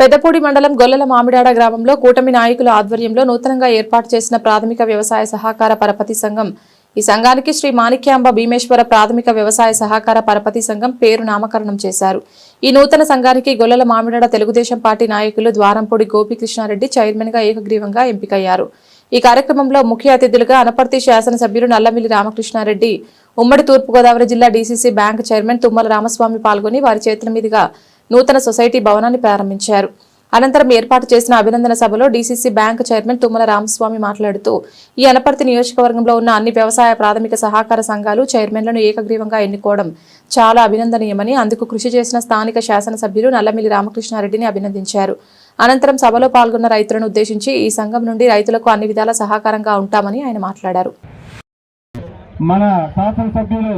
పెద్దపూడి మండలం గొల్లల మామిడాడ గ్రామంలో కూటమి నాయకుల ఆధ్వర్యంలో నూతనంగా ఏర్పాటు చేసిన ప్రాథమిక వ్యవసాయ సహకార పరపతి సంఘం ఈ సంఘానికి శ్రీ మాణిక్యాంబ భీమేశ్వర ప్రాథమిక వ్యవసాయ సహకార పరపతి సంఘం పేరు నామకరణం చేశారు। ఈ నూతన సంఘానికి గొల్లల మామిడాడ తెలుగుదేశం పార్టీ నాయకులు ద్వారంపూడి గోపీకృష్ణారెడ్డి చైర్మన్ గా ఏకగ్రీవంగా ఎంపికయ్యారు। ఈ కార్యక్రమంలో ముఖ్య అతిథులుగా అనపర్తి శాసనసభ్యులు నల్లమిల్లి రామకృష్ణారెడ్డి, ఉమ్మడి తూర్పుగోదావరి జిల్లా DCC bank chairman Tummala Ramaswamy పాల్గొని వారి చేతుల మీదుగా నూతన సొసైటీ భవనాన్ని ప్రారంభించారు। అనంతరం ఏర్పాటు చేసిన అభినందన సభలో DCC bank chairman Tummala Ramaswamy మాట్లాడుతూ ఈ అనపర్తి నియోజకవర్గంలో ఉన్న అన్ని వ్యవసాయ ప్రాథమిక సహకార సంఘాలు చైర్మన్లను ఏకగ్రీవంగా ఎన్నుకోవడం చాలా అభినందనీయమని, అందుకు కృషి చేసిన స్థానిక శాసనసభ్యులు నల్లమిల్లి రామకృష్ణారెడ్డిని అభినందించారు। అనంతరం సభలో పాల్గొన్న రైతులను ఉద్దేశించి ఈ సంఘం నుండి రైతులకు అన్ని విధాల సహకారంగా ఉంటామని ఆయన మాట్లాడారు। మన శాసనసభ్యులు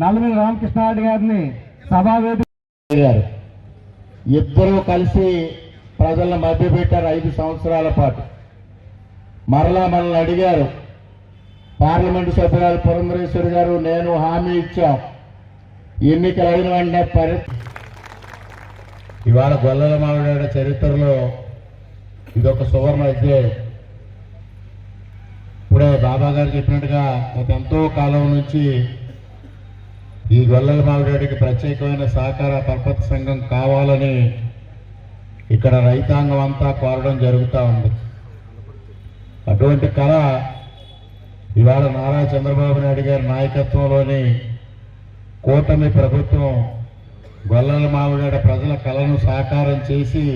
నల్లమిల్లి రామకృష్ణారెడ్డి గారిని సభావేదిక ఇద్దరూ కలిసి ప్రజలను మభ్యపెట్టారు 5 సంవత్సరాల పాటు। మరలా మనల్ని అడిగారు, పార్లమెంటు సభ్యురాలు పురంధరేశ్వరి గారు నేను హామీ ఇచ్చాం, ఎన్నికలు అయిన వెంటనే ఇవాళ గొల్లల మామిడాడ చరిత్రలో ఇదొక సువర్ణ అధ్యాయం। ఇప్పుడే బాబా గారు చెప్పినట్టుగా గత ఎంతో కాలం నుంచి ఈ గొల్లల మామిడాడికి ప్రత్యేకమైన సహకార పరపతి సంఘం కావాలని ఇక్కడ రైతాంగం అంతా కోరడం జరుగుతూ ఉంది। అటువంటి కళ ఇవాళ నారా చంద్రబాబు నాయుడు గారి నాయకత్వంలోని కూటమి ప్రభుత్వం గొల్లల మామిడాడ ప్రజల కళను సాకారం చేసి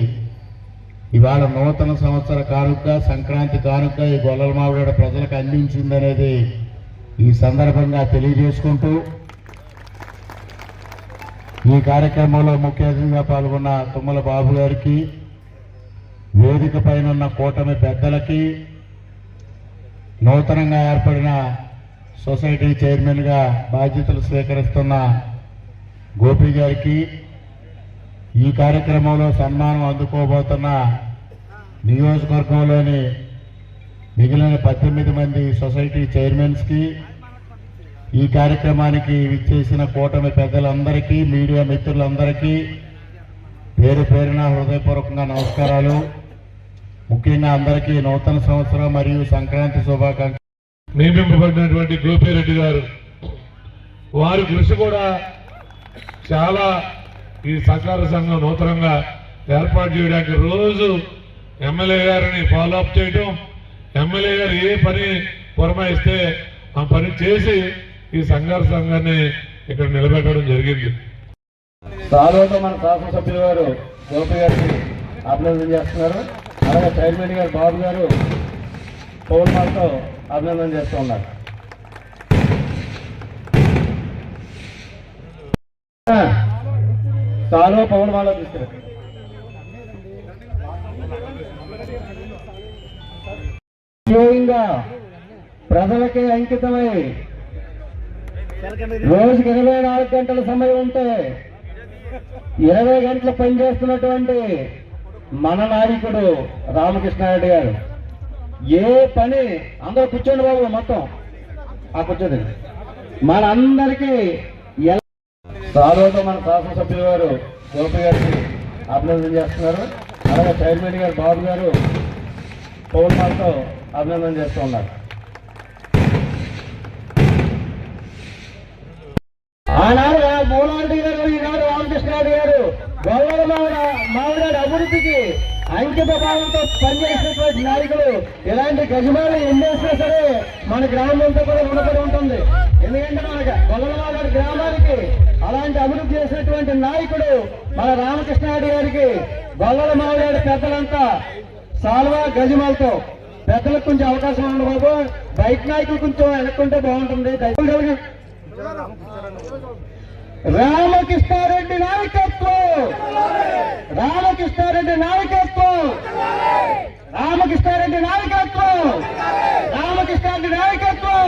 ఇవాళ నూతన సంవత్సర కానుక, సంక్రాంతి కానుక ఈ గొల్లల మామిడాడ ప్రజలకు అందించిందనేది ఈ సందర్భంగా తెలియజేసుకుంటూ ఈ కార్యక్రమంలో ముఖ్య అతిథిగా పాల్గొన్న తుమ్మల బాబు గారికి, వేదిక పైన ఉన్న కూటమి పెద్దలకి, నూతనంగా ఏర్పడిన సొసైటీ చైర్మన్గా బాధ్యతలు స్వీకరిస్తున్న గోపి గారికి, ఈ కార్యక్రమంలో సన్మానం అందుకోబోతున్న నియోజకవర్గంలోని మిగిలిన 18 మంది సొసైటీ చైర్మన్స్కి, ఈ కార్యక్రమానికి విచ్చేసిన కూటమి పెద్దలందరికీ, మీడియా మిత్రులందరికీ పేరు పేరున హృదయపూర్వకంగా నమస్కారాలు। ముఖ్యంగా అందరికీ నూతన సంవత్సరం మరియు సంక్రాంతి శుభాకాంక్షలు। నియమింపబడినటువంటి గోపిరెడ్డి గారు వారి కృషి కూడా చాలా ఈ సహకార సంఘం నూతనంగా ఏర్పాటు చేయడానికి రోజు ఎమ్మెల్యే గారిని ఫాలో అప్ చేయటం, ఎమ్మెల్యే గారు ఏ పని పురమాయిస్తే ఆ పని చేసి ఈ సహకార సంఘాన్ని ఇక్కడ నిలబెట్టడం జరిగింది। సాలోతో మన శాసనసభ్యులు గారు గోపి గారికి అభినందన చేస్తున్నారు। అలాగే చైర్మన్ గారు బాబు గారు పౌర్ణమాలతో అభినందన చేస్తూ ఉన్నారు। సాలో పౌర్ణమాల తీసుకున్నారు। ప్రజలకే అంకితమై రోజుకి 24 గంటల సమయం ఉంటే 20 గంటలు పనిచేస్తున్నటువంటి మన నాయకుడు రామకృష్ణారెడ్డి గారు ఏ పని, అందరూ కూర్చోండి బాబు, మొత్తం ఆ కూర్చోండి, మనందరికీ సారోతో మన శాసనసభ్యులు గారు గోపి గారికి అభినందన చేస్తున్నారు। అలాగే చైర్మన్ గారు బాబు గారు పౌర్ణమాలతో అభినందన చేస్తూ ఉన్నారు। ఆనాడు మూలారెడ్డి గారు, ఈనాడు రామకృష్ణారెడ్డి గారు గొల్లల మామిడాడ అభివృద్ధికి అంకిత భావంతో పనిచేసినటువంటి నాయకులు। ఇలాంటి గజమాలు ఎన్నేసినా సరే మన గ్రామం అంతా కూడా రుణపడి ఉంటుంది। ఎందుకంటే మన గొల్లల మామిడాడ గ్రామానికి అలాంటి అభివృద్ధి చేసినటువంటి నాయకుడు మన రామకృష్ణారెడ్డి గారికి గొల్లల మామిడాడ పెద్దలంతా సాల్వా గజమాలతో, పెద్దలకు కొంచెం అవకాశం ఉంది బాబు, బయట నాయకులు కొంచెం వెనక్కుంటే బాగుంటుంది। రామకృష్ణారెడ్డి నాయకత్వం, రామకృష్ణారెడ్డి నాయకత్వం, రామకృష్ణారెడ్డి నాయకత్వం, రామకృష్ణారెడ్డి నాయకత్వం,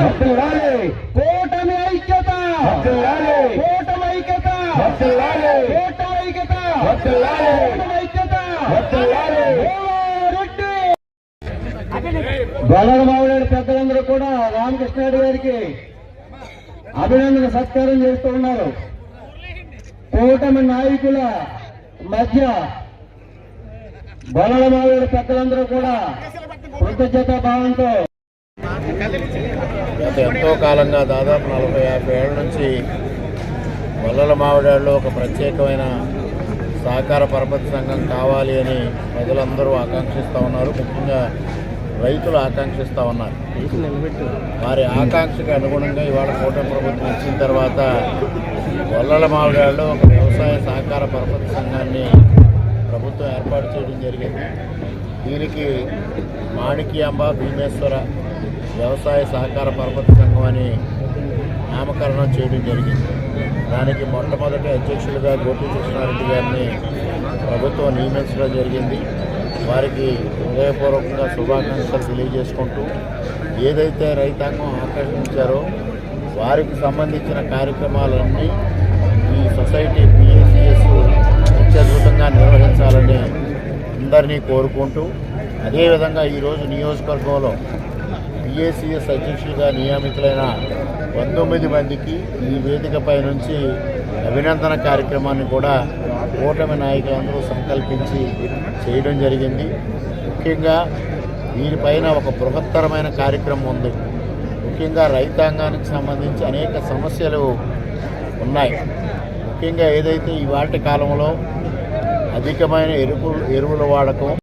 కూటమి ఐక్యత, కూటమి ఐక్యత, కూటమి ఐక్యత, కూటమి ఐక్యత, గొల్లల మామిడాడ పెద్దలందరూ కూడా రామకృష్ణారెడ్డి గారికి అభినందన సత్కారం చేస్తూ ఉన్నారు। కూటమి నాయకుల మధ్య గొల్లల మామిడి పెద్దలందరూ కూడా కృతజ్ఞత భావంతో గత ఎంతో కాలంగా దాదాపు 40-50 ఏళ్ళ నుంచి గొల్లల మామిడాడులో ఒక ప్రత్యేకమైన సహకార పరపతి సంఘం కావాలి అని ప్రజలందరూ ఆకాంక్షిస్తూ ఉన్నారు. ముఖ్యంగా రైతులు ఆకాంక్షిస్తూ ఉన్నారు. వారి ఆకాంక్షకు అనుగుణంగా ఇవాళ కూటమి ప్రభుత్వం ఇచ్చిన తర్వాత గొల్లల మామిడాడులో ఒక వ్యవసాయ సహకార పరపతి సంఘాన్ని ప్రభుత్వం ఏర్పాటు చేయడం జరిగింది. దీనికి మాణిక్యాంబ భీమేశ్వర వ్యవసాయ సహకార పరపతి సంఘం అని నామకరణం చేయడం జరిగింది. దానికి మొట్టమొదటి అధ్యక్షులుగా గోపీకృష్ణారెడ్డి గారిని ప్రభుత్వం నియమించడం జరిగింది. వారికి హృదయపూర్వకంగా శుభాకాంక్షలు తెలియజేసుకుంటూ ఏదైతే రైతాంగం ఆకర్షించారో వారికి సంబంధించిన కార్యక్రమాలన్నీ ఈ సొసైటీ PACS అత్యద్భుతంగా నిర్వహించాలని అందరినీ కోరుకుంటూ, అదేవిధంగా ఈరోజు నియోజకవర్గంలో PACS అధ్యక్షులుగా నియమితులైన 19 మందికి ఈ వేదికపై నుంచి అభినందన కార్యక్రమాన్ని కూడా కూటమి నాయకులందరూ సంకల్పించి చేయడం జరిగింది. ముఖ్యంగా దీనిపైన ఒక బృహత్తరమైన కార్యక్రమం ఉంది. ముఖ్యంగా రైతాంగానికి సంబంధించి అనేక సమస్యలు ఉన్నాయి. ముఖ్యంగా ఏదైతే ఇవాటి కాలంలో అధికమైన ఎరువుల వాడకం,